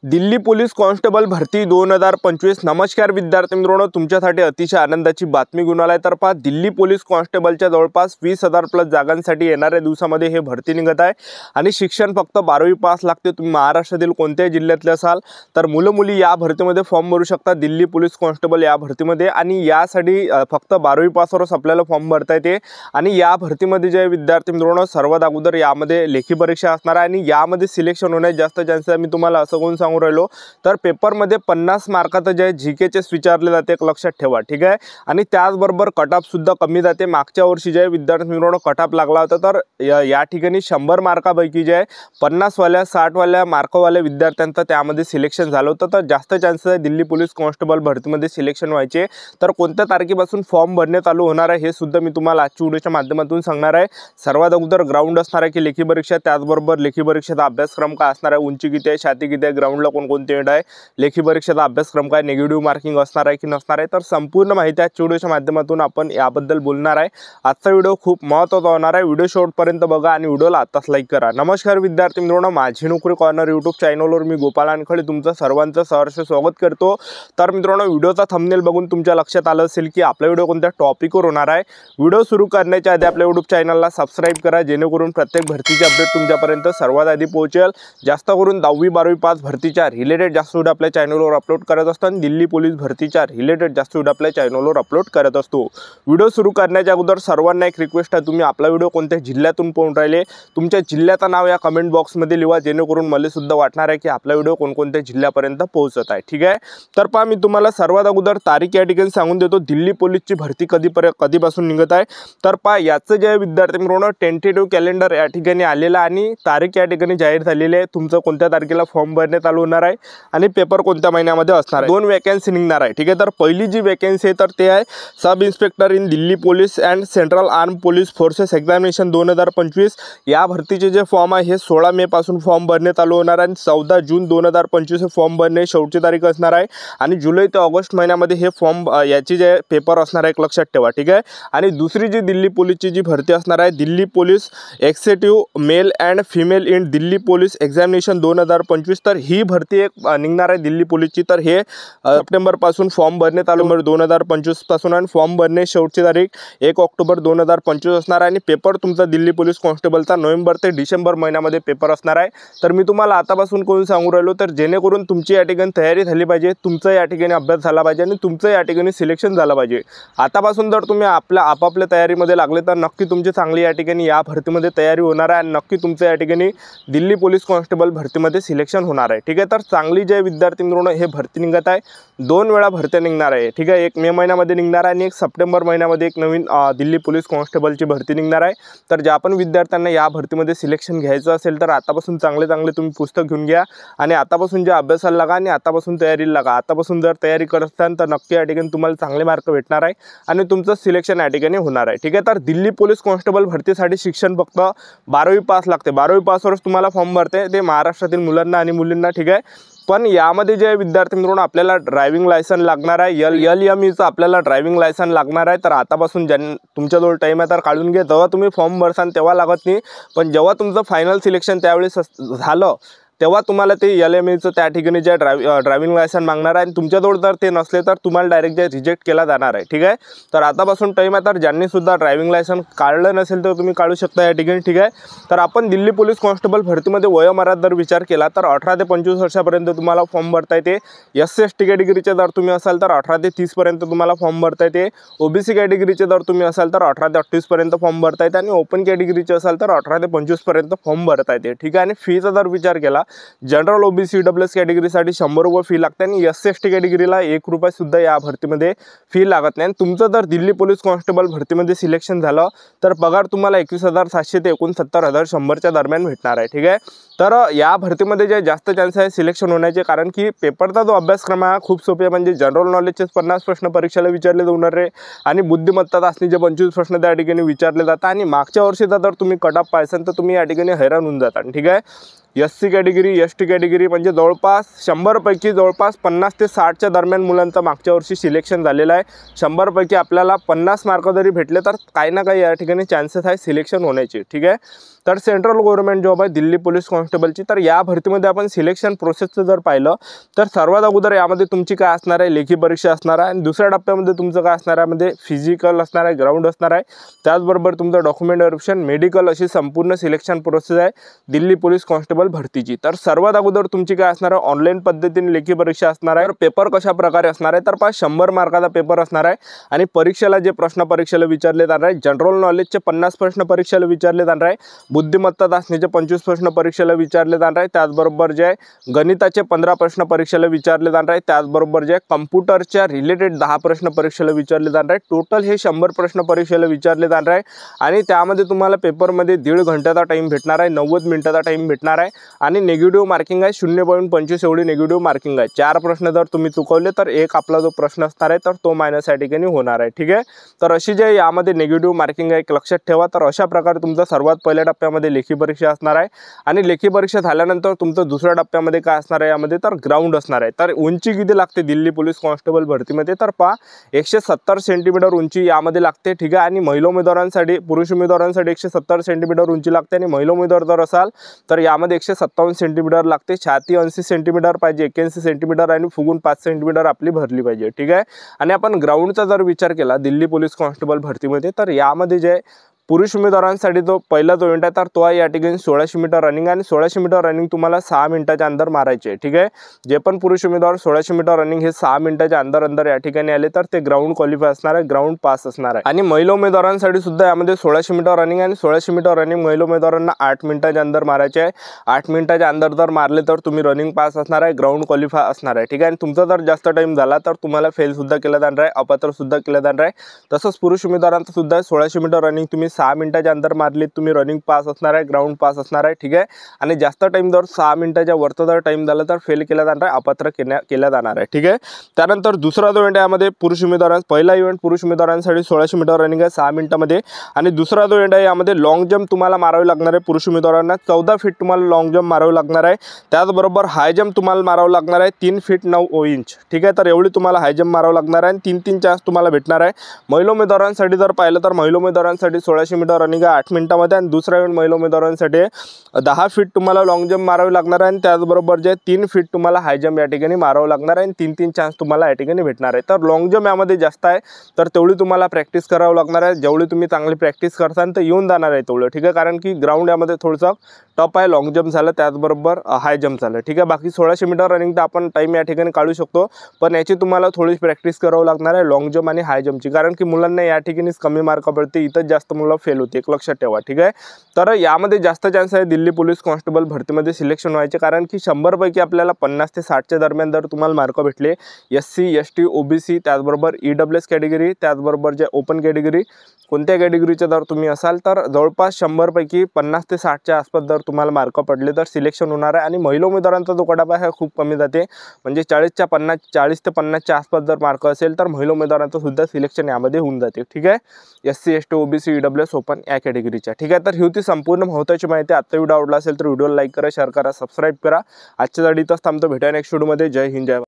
Delhi police constable भरती 2025। नमस्कार विद्यार्थी मित्रांनो, तुमच्यासाठी अतिशय आनंदाची बातमी घेऊन आलाय। तर पहा, दिल्ली पोलीस कॉन्स्टेबलच्या जवळपास 20,000 प्लस जागांसाठी येणाऱ्या दिवसामध्ये हे भरती निघत आहे आणि शिक्षण फक्त 12वी पास लागते। तुम्ही महाराष्ट्रातील कोणत्याही जिल्ह्यातले असाल तर मुलं मुली या भरतीमध्ये फॉर्म भरू शकता दिल्ली पोलीस कॉन्स्टेबल या भरतीमध्ये। आणि यासाठी फक्त 12वी पासवरच आपल्याला फॉर्म भरता येते। आणि या भरतीमध्ये जे विद्यार्थी मित्रांनो, सर्वात अगोदर यामध्ये लेखी परीक्षा असणार आहे आणि यामध्ये सिलेक्शन होण्याचे जास्त चान्सेस आहे। मी तुम्हाला असं कोण सांगू राहिलो, तर पेपरमध्ये 50 मार्काचं जे जीकेचेच विचारले जाते, एक लक्षात ठेवा, ठीक आहे। आणि त्याचबरोबर कटऑफ सुद्धा कमी जाते। मागच्या वर्षी जे विद्यार्थी मित्रांनो कटऑफ लागला होता, तर या ठिकाणी 100 मार्कापैकी जे 50 वाल्या 60 वाल्या मार्कवाल्या विद्यार्थ्यांचं त्यामध्ये सिलेक्शन झालं होतं। तर जास्त चान्सेस आहे दिल्ली पोलीस कॉन्स्टेबल भरतीमध्ये सिलेक्शन व्हायचे। तर कोणत्या तारखेपासून फॉर्म भरणे चालू होणार आहे हे सुद्धा मी तुम्हाला आजच्या व्हिडिओच्या माध्यमातून सांगणार आहे। सर्वात अगोदर ग्राउंड असणार आहे की लेखी परीक्षा, त्याचबरोबर लेखी परीक्षेचा अभ्यासक्रम काय असणार आहे, उंची किती आहे, छाती किती आहे, ग्राउंडला कोणकोणते एंड आहे, लेखी परीक्षेचा अभ्यासक्रम काय, नेगेटिव्ह मार्किंग असणार आहे की नसणार आहे, तर संपूर्ण माहिती आजच्या व्हिडिओच्या माध्यमातून आपण याबद्दल बोलणार आहे। आजचा व्हिडिओ खूप महत्त्वाचा होणार आहे। व्हिडिओ शेवटपर्यंत बघा आणि व्हिडिओला आताच लाईक करा। नमस्कार विद्यार्थी मित्रांनो, माझी नोकरी कॉर्नर यूट्यूब चॅनलवर मी गोपाल वानखडे तुमचं सर्वांचं सहर्ष स्वागत करतो। तर मित्रांनो, व्हिडिओचा थंबनेल बघून तुमच्या लक्षात आलं असेल की आपला व्हिडिओ कोणत्या टॉपिकवर होणार आहे। व्हिडिओ सुरू करण्याच्या आधी आपल्या यूट्यूब चॅनलला सबस्क्राइब करा, जेणेकरून प्रत्येक भरतीचे अपडेट तुमच्यापर्यंत सर्वात आधी पोहोचेल। जास्त करून 10वी 12वी पास भरतीच्या रिलेटेड जास्त व्हिडिओ आपल्या चॅनलवर अपलोड करत असतो आणि दिल्ली पोलीस भरतीच्या रिलेटेड जास्त व्हिडिओ आपल्या चॅनलवर अपलोड करत असतो। व्हिडिओ सुरू करण्याच्या अगोदर सर्वांना एक रिक्वेस्ट आहे, तुम्ही आपला व्हिडिओ कोणत्या जिल्ह्यातून पाहून राहिले तुमच्या जिल्ह्याचं नाव या कमेंट बॉक्समध्ये लिहा, जेणेकरून मला सुद्धा वाटणार आहे की आपला व्हिडिओ कोणकोणत्या जिल्ह्यापर्यंत पोहोचत आहे, ठीक आहे। तर पहा, मी तुम्हाला सर्वात अगोदर तारीख या ठिकाणी सांगून देतो, दिल्ली पोलीसची भरती कधीपासून निघत आहे। तर पहा, याचं जे विद्यार्थी मित्रांनो टेंटेटिव्ह कॅलेंडर या ठिकाणी आलेलं आणि तारीख या ठिकाणी जाहीर झालेली आहे। तुमचं कोणत्या तारखेला फॉर्म भरणे चालू होणार आहे आणि पेपर कोणत्या महिन्यामध्ये असणार आहे। 2 वॅकन्सी निघणार आहे, ठीक आहे। तर पहिली जी वॅकन्सी आहे तर ते आहे sub inspector in Delhi police and central arm police forces examination 2025। या भरतीचे जे फॉर्म आहे हे 16 मे पासून फॉर्म भरणे चालू होणार आहे आणि 14 जून 2025 फॉर्म भरणे शेवटची तारीख असणार आहे आणि जुलै ते ऑगस्ट महिन्यामध्ये हे फॉर्म याची जे पेपर असणार आहे, एक लक्षात ठेवा, ठीक आहे। आणि दुसरी जी दिल्ली पोलीसची जी भरती असणार आहे, Delhi police executive male and female in Delhi police examination 2025, तर ही भरती एक निघणार आहे दिल्ली पोलीसची। तर हे सप्टेंबर पासून फॉर्म भरणे चालू 2025 पासून आणि फॉर्म भरणे शेवटची तारीख 1 ऑक्टोबर 2025 असणार आहे आणि पेपर तुमचा दिल्ली पोलीस कॉन्स्टेबलचा नोव्हेंबर ते डिसेंबर महिन्यामध्ये पेपर असणार आहे। तर मी तुम्हाला आतापासून कोण सांगू राहिलो, तर जेणेकरून तुमची या ठिकाणी तयारी झाली पाहिजे, तुमचा या ठिकाणी अभ्यास झाला पाहिजे आणि तुमचं या ठिकाणी सिलेक्शन झालं पाहिजे। आतापासून जर तुम्ही आपापल्या तयारीमध्ये लागले तर नक्की तुमची चांगली या ठिकाणी या भरतीमध्ये तयारी होणार आहे आणि नक्की तुमचं या ठिकाणी दिल्ली पोलीस कॉन्स्टेबल भरतीमध्ये सिलेक्शन होणार आहे, ठीक आहे। तर चांगली जे विद्यार्थी मित्रांनो हे भरती निघत आहे, 2 वेळा भरती निघणार आहे, ठीक आहे। एक मे महिन्यामध्ये निघणार आहे आणि एक सप्टेंबर महिन्यामध्ये एक नवीन दिल्ली पोलीस कॉन्स्टेबलची भरती निघणार आहे। तर ज्या पण विद्यार्थ्यांना या भरतीमध्ये सिलेक्शन घ्यायचं असेल तर आतापासून चांगले तुम्ही पुस्तक घेऊन घ्या आणि आतापासून जे अभ्यासाला लागा आणि आतापासून तयारीला लागा। आतापासून जर तयारी करत असाल तर नक्की या ठिकाणी तुम्हाला चांगले मार्क भेटणार आहे आणि तुमचं सिलेक्शन या ठिकाणी होणार आहे, ठीक आहे। तर दिल्ली पोलीस कॉन्स्टेबल भरतीसाठी शिक्षण फक्त 12वी पास लागते। 12वी पासवरच तुम्हाला फॉर्म भरते, ते महाराष्ट्रातील मुलांना आणि मुलींना, ठीक आहे। पण यामध्ये जे विद्यार्थी मित्रांनो आपल्याला ड्रायव्हिंग लायसन लागणार आहे, LMEचं आपल्याला ड्रायव्हिंग लायसन लागणार आहे। तर आतापासून तुमच्याजवळ टाईम आहे तर काढून घ्या, जेव्हा तुम्ही फॉर्म भरसान तेव्हा लागत नाही, पण जेव्हा तुमचं फायनल सिलेक्शन त्यावेळेस झालं तेव्हा तुम्हाला ते LMEचं त्या ठिकाणी जे ड्रायव्हिंग लायसन मागणार आहे आणि तुमच्याजवळ जर ते नसले तर तुम्हाला डायरेक्ट जे रिजेक्ट केला जाणार आहे, ठीक आहे। तर आतापासून टाईम आहे, तर ज्यांनी सुद्धा ड्रायव्हिंग लायसन काढलं नसेल तर तुम्ही काढू शकता या ठिकाणी, ठीक आहे। तर आपण दिल्ली पोलीस कॉन्स्टेबल भरतीमध्ये वयोमर्यादा जर विचार केला तर 18 ते 25 वर्षापर्यंत तुम्हाला फॉर्म भरता येते। SC/ST कॅटेगरीचे जर तुम्ही असाल तर 18 ते 30 पर्यंत तुम्हाला फॉर्म भरता येते। OBC कॅटेगरीचे जर तुम्ही असाल तर 18 ते 38 पर्यंत फॉर्म भरता येते आणि ओपन कॅटेगरीचे असाल तर 18 ते 25 पर्यंत फॉर्म भरता येते, ठीक आहे। आणि फीचा जर विचार केला, जनरल OBC EWS कॅटेगरीसाठी 100 रुपये फी लागते आणि SC/ST कॅटेगरीला 1 रुपया सुद्धा या भरतीमध्ये फी लागत नाही। तुमचं जर दिल्ली पोलीस कॉन्स्टेबल भरतीमध्ये सिलेक्शन झालं तर पगार तुम्हाला 21,700 ते 69,100च्या दरम्यान भेटणार आहे, ठीक आहे। तर या भरतीमध्ये जे जास्त चान्स आहे सिलेक्शन होण्याचे, कारण की पेपरचा जो अभ्यासक्रम आहे खूप सोपे, म्हणजे जनरल नॉलेजचे 50 प्रश्न परीक्षेला विचारले जाणार आहे आणि बुद्धिमत्ता चाचणीचे 25 प्रश्न त्या ठिकाणी विचारले जातात आणि मागच्या वर्षीचा जर तुम्ही कटऑफ पाहिसान तर तुम्ही या ठिकाणी हैराण होऊन जाता, ठीक आहे। SC कॅटेगरी, ST कॅटेगरी म्हणजे जवळपास 100 पैकी जवळपास 50 ते 60च्या दरम्यान मुलांचं मागच्या वर्षी सिलेक्शन झालेलं आहे. 100 पैकी आपल्याला 50 मार्क जरी भेटले तर काही ना काही या ठिकाणी चान्सेस आहे सिलेक्शन होण्याचे. ठीक आहे. तर सेंट्रल गव्हर्नमेंट जॉब आहे दिल्ली पोलीस कॉन्स्टेबलची. तर या भरतीमध्ये आपण सिलेक्शन प्रोसेसचं जर पाहिलं तर सर्वात अगोदर यामध्ये तुमची काय असणार आहे, लेखी परीक्षा असणार आहे आणि दुसऱ्या टप्प्यामध्ये तुमचं काय असणार आहे, मध्ये फिजिकल असणार आहे, ग्राउंड असणार आहे, त्याचबरोबर तुमचं डॉक्युमेंट व्हेरिफिकेशन, मेडिकल अशी संपूर्ण सिलेक्शन प्रोसेस आहे दिल्ली पोलीस कॉन्स्टेबल भरतीची. तर सर्वात अगोदर तुमची काय असणार आहे, ऑनलाईन पद्धतीने लेखी परीक्षा असणार आहे. पेपर कशा प्रकारे असणार आहे तर 100 मार्काचा पेपर असणार आहे आणि परीक्षेला जे प्रश्न परीक्षेला विचारले जाणार आहे, जनरल नॉलेजचे 50 प्रश्न परीक्षेला विचारले जाणार आहे, बुद्धिमत्ता चाचणीचे 25 प्रश्न परीक्षेला विचारले जाणार आहे, त्याचबरोबर जे आहे गणिताचे 15 प्रश्न परीक्षेला विचारले जाणार आहे, त्याचबरोबर जे कम्प्युटरच्या रिलेटेड 10 प्रश्न परीक्षेला विचारले जाणार आहे. टोटल हे 100 प्रश्न परीक्षेला विचारले जाणार आहे आणि त्यामध्ये तुम्हाला पेपरमध्ये 1.5 घंट्याचा टाइम भेटणार आहे, 90 मिनिटाचा टाइम भेटणार आहे आणि नेगेटिव्ह मार्किंग आहे 0.25 एवढी नेगेटिव्ह मार्किंग आहे. 4 प्रश्न जर तुम्ही चुकवले तर एक आपला जो प्रश्न असणार आहे तर तो मायनस या ठिकाणी होणार आहे. ठीक आहे. तर अशी जे यामध्ये नेगेटिव्ह मार्किंग आहे एक लक्षात ठेवा. तर अशा प्रकारे तुमचा सर्वात पहिल्या टप्प्यामध्ये लेखी परीक्षा असणार आहे आणि लेखी परीक्षा झाल्यानंतर तुमचं दुसऱ्या टप्प्यामध्ये काय असणार आहे, यामध्ये तर ग्राउंड असणार आहे. तर उंची किती लागते दिल्ली पोलीस कॉन्स्टेबल भरतीमध्ये तर 170 सेंटीमीटर उंची यामध्ये लागते. ठीक आहे. आणि महिला उमेदवारांसाठी, पुरुष उमेदवारांसाठी 170 सेंटीमीटर उंची लागते आणि महिला उमेदवार जर असाल तर यामध्ये 157 सेंटीमीटर लागते. छाती 80 सेंटीमीटर पाहिजे, 81 सेंटीमीटर आणि फुगून 5 सेंटीमीटर आपली भरली पाहिजे. ठीक आहे. आणि आपण ग्राउंडचा जर विचार केला दिल्ली पोलीस कॉन्स्टेबल भरतीमध्ये तर यामध्ये जे पुरुष उमेदवारांसाठी जो पहिला जो इव्हेंट आहे तर तो आहे या ठिकाणी 1600 मीटर रनिंग आणि 1600 मीटर रनिंग तुम्हाला 6 मिनिटाच्या अंदर मारायचे आहे. ठीक आहे. जे पण पुरुष उमेदवार 1600 मीटर रनिंग हे 6 मिनिटाच्या अंदर या ठिकाणी आले तर ते ग्राउंड क्वालिफाय असणार आहे, ग्राउंड पास असणार आहे. आणि महिला उमेदवारांसाठी सुद्धा यामध्ये 1600 मीटर रनिंग आणि 1600 मीटर रनिंग महिला उमेदवारांना 8 मिनिटाच्या अंदर मारायचे आहे. 8 मिनिटाच्या अंदर जर मारले तर तुम्ही रनिंग पास असणार आहे, ग्राउंड क्वालिफाय असणार आहे. ठीक आहे. आणि तुमचा जर जास्त टाइम झाला तर तुम्हाला फेल सुद्धा केला जाणार आहे, अपात्र सुद्धा केला जाणार आहे. तसंच पुरुष उमेदवारांचा सुद्धा 1600 मीटर रनिंग तुम्ही 6 मिनिटाच्या अंदर मारली तुम्ही रनिंग पास असणार आहे, ग्राउंड पास असणार आहे. ठीक आहे. आणि जास्त टाइम जर 6 मिनिटाच्या वरचा जर टाइम झाला तर फेल केला जाणार आहे, अपात्र केला जाणार आहे. ठीक आहे. त्यानंतर दुसरा जो इव्हेंट आहे यामध्ये पुरुष उमेदवारांचा पहिला इव्हेंट पुरुष उमेदवारांसाठी 1600 मीटर रनिंग आहे 6 मिनिटांमध्ये आणि दुसरा जो इव्हेंट आहे यामध्ये लॉंग जंप तुम्हाला मारावे लागणार आहे. पुरुष उमेदवारांना 14 फीट तुम्हाला लॉंग जंप मारावे लागणार आहे. त्याचबरोबर हाय जंप तुम्हाला मारावं लागणार आहे 3 फीट 9 इंच. ठीक आहे. तर एवढी तुम्हाला हाय जंप मारावं लागणार आहे आणि 3-3 चान्स तुम्हाला भेटणार आहे. महिला उमेदवारांसाठी जर पाहिलं तर महिला उमेदवारांसाठी 1600 मीटर रनिंग 8 मिनिटांमध्ये आणि दुसरा इव्हेंट महिला उमेदवारांसाठी 10 फीट तुम्हाला लॉंग जंप मारावे लागणार आहे आणि त्याचबरोबर जे 3 फीट तुम्हाला हाय जंप या ठिकाणी मारावं लागणार आहे आणि 3-3 चान्स तुम्हाला या ठिकाणी भेटणार आहे. तर लॉंग जंप यामध्ये जास्त आहे तर तेवढी तुम्हाला प्रॅक्टिस करावं लागणार आहे. जेवढी तुम्ही चांगली प्रॅक्टिस करताल तर येऊन जाणार आहे तेवढं. ठीक आहे. कारण की ग्राउंड यामध्ये थोडंसं टफ आहे, लॉंग जंप झालं त्याचबरोबर हाय जंप झालं. ठीक आहे. बाकी 1600 मीटर रनिंग तर आपण टाईम या ठिकाणी काढू शकतो पण याची तुम्हाला थोडी प्रॅक्टिस करावं लागणार आहे लॉंग जंप आणि हाय जंपची. कारण की मुलांना या ठिकाणीच कमी मार्क पडते, इथं जास्त मुलं फेल होते, एक लक्षात ठेवा. ठीक आहे. तर यामध्ये जास्त चान्स आहे दिल्ली पोलीस कॉन्स्टेबल भरतीमध्ये सिलेक्शन व्हायचे कारण की 100 पैकी आपल्याला 50 ते 60च्या दरम्यान जर तुम्हाला मार्क भेटले SC, ST, OBC त्याचबरोबर EWS कॅटेगरी त्याचबरोबर जे ओपन कॅटेगरी कोणत्या कॅटेगरीचे जर तुम्ही असाल तर जवळपास 100 पैकी 50 ते 60च्या आसपास जर तुम्हाला मार्क पडले तर सिलेक्शन होणार आहे. आणि महिला उमेदवारांचा जो कडापा आहे खूप कमी जाते म्हणजे 40 ते 50च्या आसपास जर मार्क असेल तर महिला उमेदवारांचं सुद्धा सिलेक्शन यामध्ये होऊन जाते. ठीक आहे. SC, ST, OBC, EWS open या कॅटेगरीच्या. ठीक आहे. तर ही होती संपूर्ण महत्त्वाची माहिती. आजचा व्हिडिओ आवडला असेल तर व्हिडिओला लाईक करा, शेअर करा, सबस्क्राईब करा. आजच्या साठी इथंच थांबतो. भेटूया नेक्स्ट व्हिडिओमध्ये. जय हिंद, जय भारत.